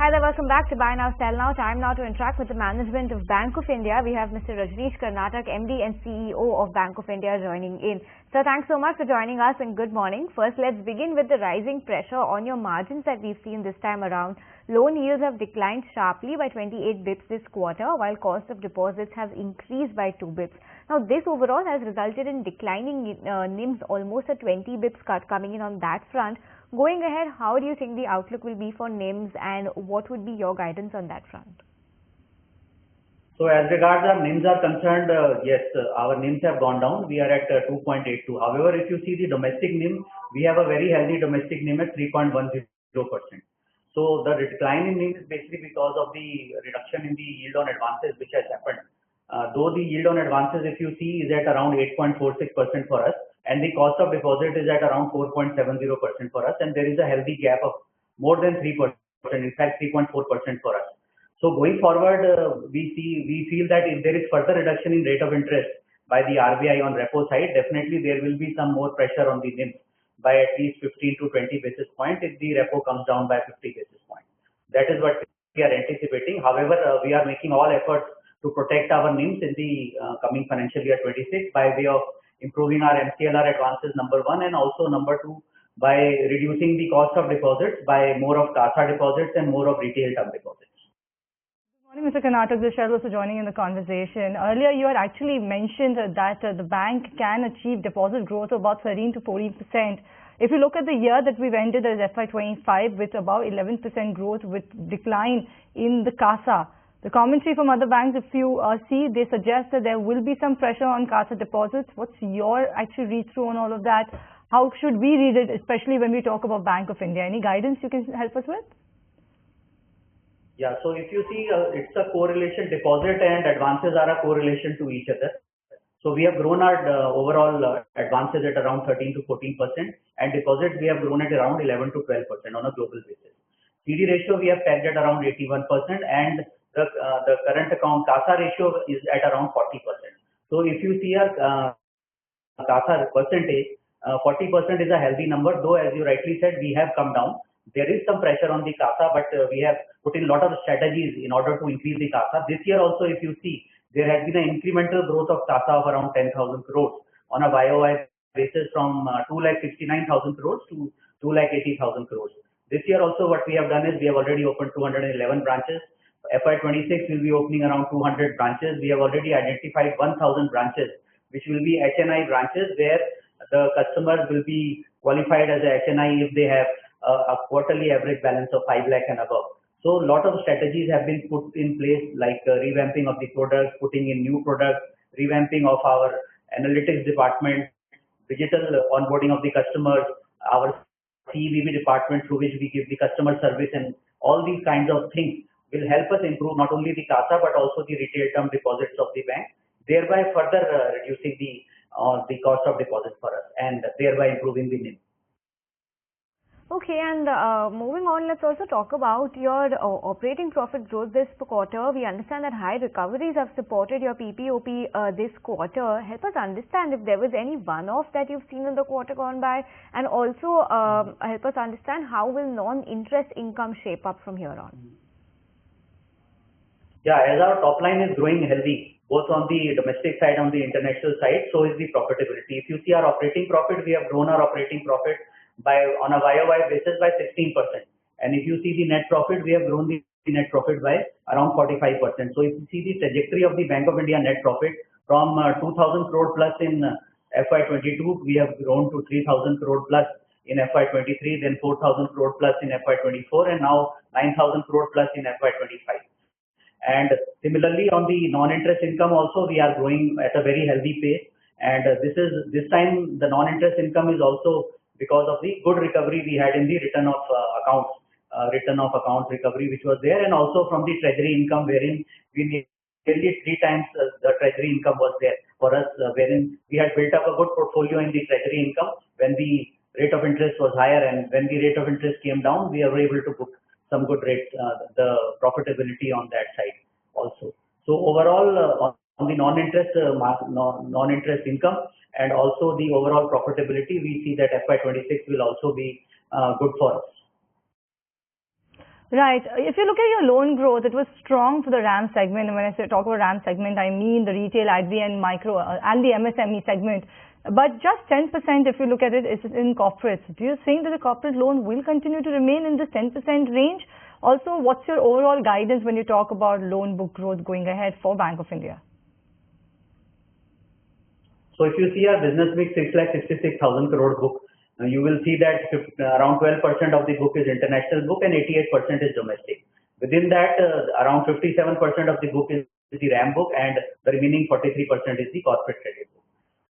Hi there, welcome back to Buy Now Sell Now. Time now to interact with the management of Bank of India. We have Mr. Rajneesh Karnatak, MD and CEO of Bank of India, joining in. Sir, thanks so much for joining us and good morning. First, let's begin with the rising pressure on your margins that we've seen this time around. Loan yields have declined sharply by 28 bips this quarter, while cost of deposits has increased by 2 bips. Now, this overall has resulted in declining NIMs, almost a 20 bips cut coming in on that front. Going ahead, how do you think the outlook will be for NIMs and what would be your guidance on that front? So as regards our NIMs are concerned, yes, our NIMs have gone down. We are at 2.82. However, if you see the domestic NIM, we have a very healthy domestic NIM at 3.10%. So the decline in NIM is basically because of the reduction in the yield on advances which has happened. Though the yield on advances, if you see, is at around 8.46% for us, and the cost of deposit is at around 4.70% for us, and there is a healthy gap of more than 3%, in fact 3.4% for us. So going forward, we feel that if there is further reduction in rate of interest by the RBI on repo side, definitely there will be some more pressure on the NIMs by at least 15 to 20 basis points if the repo comes down by 50 basis points. That is what we are anticipating. However, we are making all efforts to protect our NIMs in the coming financial year 26 by way of improving our MCLR advances, number one, and also number two, by reducing the cost of deposits by more of CASA deposits and more of retail term deposits. Good morning, Mr. Karnatak. This is Shailu also joining in the conversation. Earlier, you had actually mentioned that the bank can achieve deposit growth of about 13 to 14%. If you look at the year that we've ended as FY25 with about 11% growth with decline in the CASA, the commentary from other banks, if you see, they suggest that there will be some pressure on CASA deposits. What's your actual read-through on all of that? How should we read it, especially when we talk about Bank of India? Any guidance you can help us with? Yeah, so if you see, it's a correlation. Deposit and advances are a correlation to each other. So we have grown our overall advances at around 13 to 14%, and deposits we have grown at around 11 to 12% on a global basis. CD ratio we have pegged at around 81%, and the current account CASA ratio is at around 40%. So if you see our CASA percentage, 40% is a healthy number, though as you rightly said, we have come down. There is some pressure on the CASA, but we have put in a lot of strategies in order to increase the CASA. This year also, if you see, there has been an incremental growth of CASA of around 10,000 crores on a YOY basis from 2,69,000 crores to 2,80,000 crores. This year also what we have done is we have already opened 211 branches. FY26 will be opening around 200 branches. We have already identified 1,000 branches, which will be HNI branches where the customers will be qualified as a HNI if they have a quarterly average balance of 5 lakh and above. So a lot of strategies have been put in place, like revamping of the products, putting in new products, revamping of our analytics department, digital onboarding of the customers, our CEBB department through which we give the customer service, and all these kinds of things will help us improve not only the CASA but also the retail term deposits of the bank, thereby further reducing the cost of deposits for us and thereby improving the NIM. Okay, and moving on, let's also talk about your operating profit growth this quarter. We understand that high recoveries have supported your PPOP this quarter. Help us understand if there was any one-off that you've seen in the quarter gone by, and also help us understand how will non-interest income shape up from here on. Yeah, as our top line is growing healthy, both on the domestic side and on the international side, so is the profitability. If you see our operating profit, we have grown our operating profit on a YOY basis by 16%. And if you see the net profit, we have grown the net profit by around 45%. So if you see the trajectory of the Bank of India net profit from 2,000 crore plus in FY22, we have grown to 3,000 crore plus in FY23, then 4,000 crore plus in FY24, and now 9,000 crore plus in FY25. And similarly, on the non-interest income also, we are growing at a very healthy pace. And this time the non-interest income is also because of the good recovery we had in the return of accounts recovery which was there, and also from the treasury income wherein we nearly 3 times the treasury income was there for us, wherein we had built up a good portfolio in the treasury income when the rate of interest was higher, and when the rate of interest came down, we were able to book some good rates, the profitability on that side also. So overall, on the non-interest income and also the overall profitability, we see that FY26 will also be good for us. Right. If you look at your loan growth, it was strong for the RAM segment. And when I talk about RAM segment, I mean the retail, agri and micro and the MSME segment. But just 10% if you look at it is in corporates. Do you think that the corporate loan will continue to remain in this 10% range? Also, what's your overall guidance when you talk about loan book growth going ahead for Bank of India? So if you see our business mix 6,66,000 crore book, you will see that around 12% of the book is international book and 88% is domestic. Within that, around 57% of the book is the RAM book and the remaining 43% is the corporate credit book.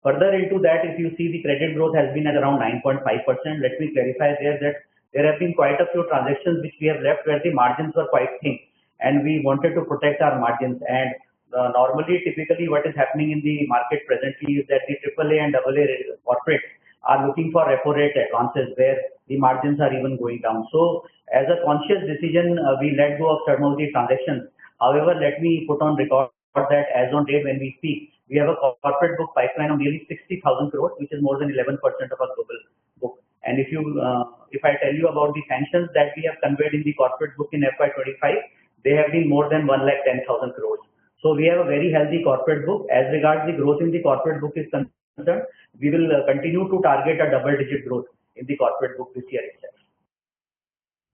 Further into that, if you see the credit growth has been at around 9.5%. Let me clarify there that there have been quite a few transactions which we have left where the margins were quite thin and we wanted to protect our margins. And normally, typically what is happening in the market presently is that the AAA and AA corporates are looking for repo rate advances where the margins are even going down. So as a conscious decision, we let go of some of the transactions. However, let me put on record that as on date when we speak, we have a corporate book pipeline of nearly 60,000 crores, which is more than 11% of our global book. And if I tell you about the sanctions that we have conveyed in the corporate book in FY25, they have been more than 110,000 crores. So we have a very healthy corporate book. As regards the growth in the corporate book is concerned, we will continue to target a double-digit growth in the corporate book this year itself.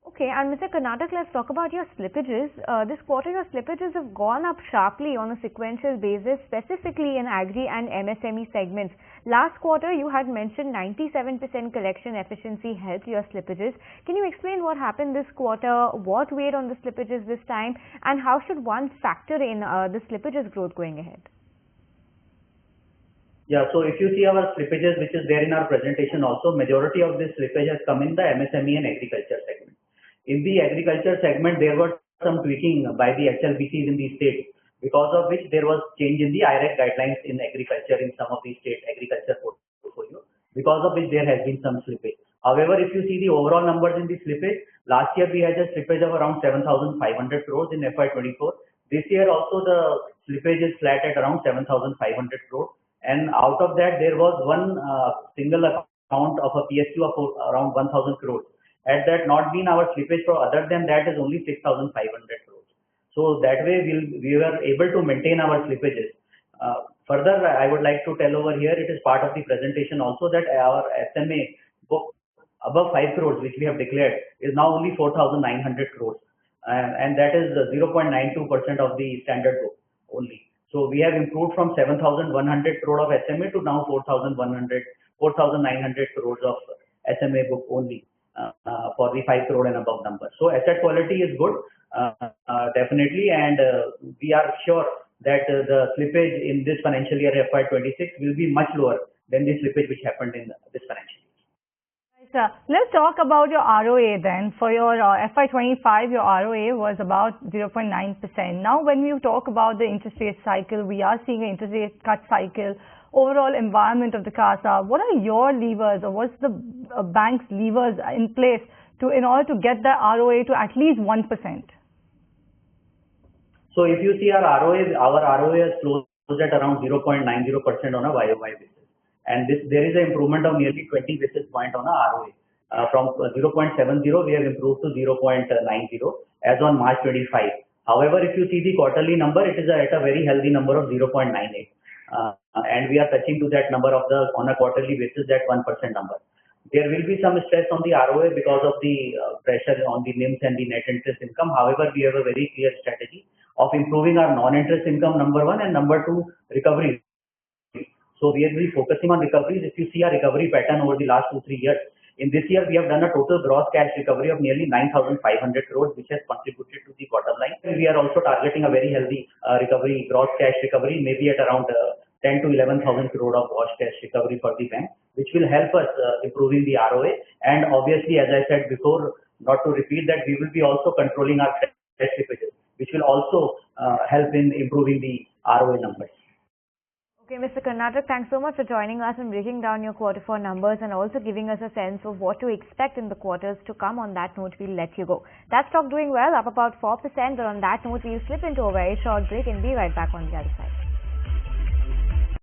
Okay, and Mr. Karnatak, let's talk about your slippages. This quarter, your slippages have gone up sharply on a sequential basis, specifically in agri and MSME segments. Last quarter, you had mentioned 97% collection efficiency helped your slippages. Can you explain what happened this quarter, what weighed on the slippages this time, and how should one factor in the slippages growth going ahead? Yeah, so if you see our slippages, which is there in our presentation also, majority of this slippage has come in the MSME and agriculture segment. In the agriculture segment, there was some tweaking by the HLBCs in the state, because of which there was change in the IRAC guidelines in agriculture in some of the state agriculture portfolio, because of which there has been some slippage. However, if you see the overall numbers in the slippage, last year we had a slippage of around 7,500 crores in FY24. This year also the slippage is flat at around 7,500 crores. And out of that, there was one single account of a PSU of around 1,000 crores. Had that not been our slippage, for other than that is only 6,500 crores. So that way we were able to maintain our slippages. Further, I would like to tell over here, it is part of the presentation also that our SMA book above 5 crores, which we have declared, is now only 4,900 crores. And that is 0.92% of the standard book only. So we have improved from 7,100 crore of SMA to now 4,900 crores of SMA book only for the 5 crore and above number. So asset quality is good, definitely, and we are sure that the slippage in this financial year FY26 will be much lower than the slippage which happened in this financial year. Let's talk about your ROA then. For your FY25, your ROA was about 0.9%. Now, when we talk about the interest rate cycle, we are seeing an interest rate cut cycle, overall environment of the CASA. What are your levers, or what's the bank's levers in place in order to get the ROA to at least 1%? So if you see our ROA is closed at around 0.90% on a YOY basis. And there is an improvement of nearly 20 basis points on our ROA. From 0.70, we have improved to 0.90 as on March 25. However, if you see the quarterly number, it is at a very healthy number of 0.98. And we are touching to that number on a quarterly basis, that 1% number. There will be some stress on the ROA because of the pressure on the NIMs and the net interest income. However, we have a very clear strategy of improving our non-interest income, number one, and number two, recovery. So we will be focusing on recoveries. If you see our recovery pattern over the last 2-3 years, in this year we have done a total gross cash recovery of nearly 9,500 crores, which has contributed to the bottom line. We are also targeting a very healthy recovery, gross cash recovery, maybe at around 10 to 11,000 crore of gross cash recovery for the bank, which will help us improving the ROA. And obviously, as I said before, not to repeat that, we will be also controlling our cash slippages, which will also help in improving the ROA numbers. Okay, Mr. Karnatak, thanks so much for joining us and breaking down your Q4 numbers and also giving us a sense of what to expect in the quarters to come. On that note, we'll let you go. That stock doing well, up about 4%, but on that note, we'll slip into a very short break and be right back on the other side.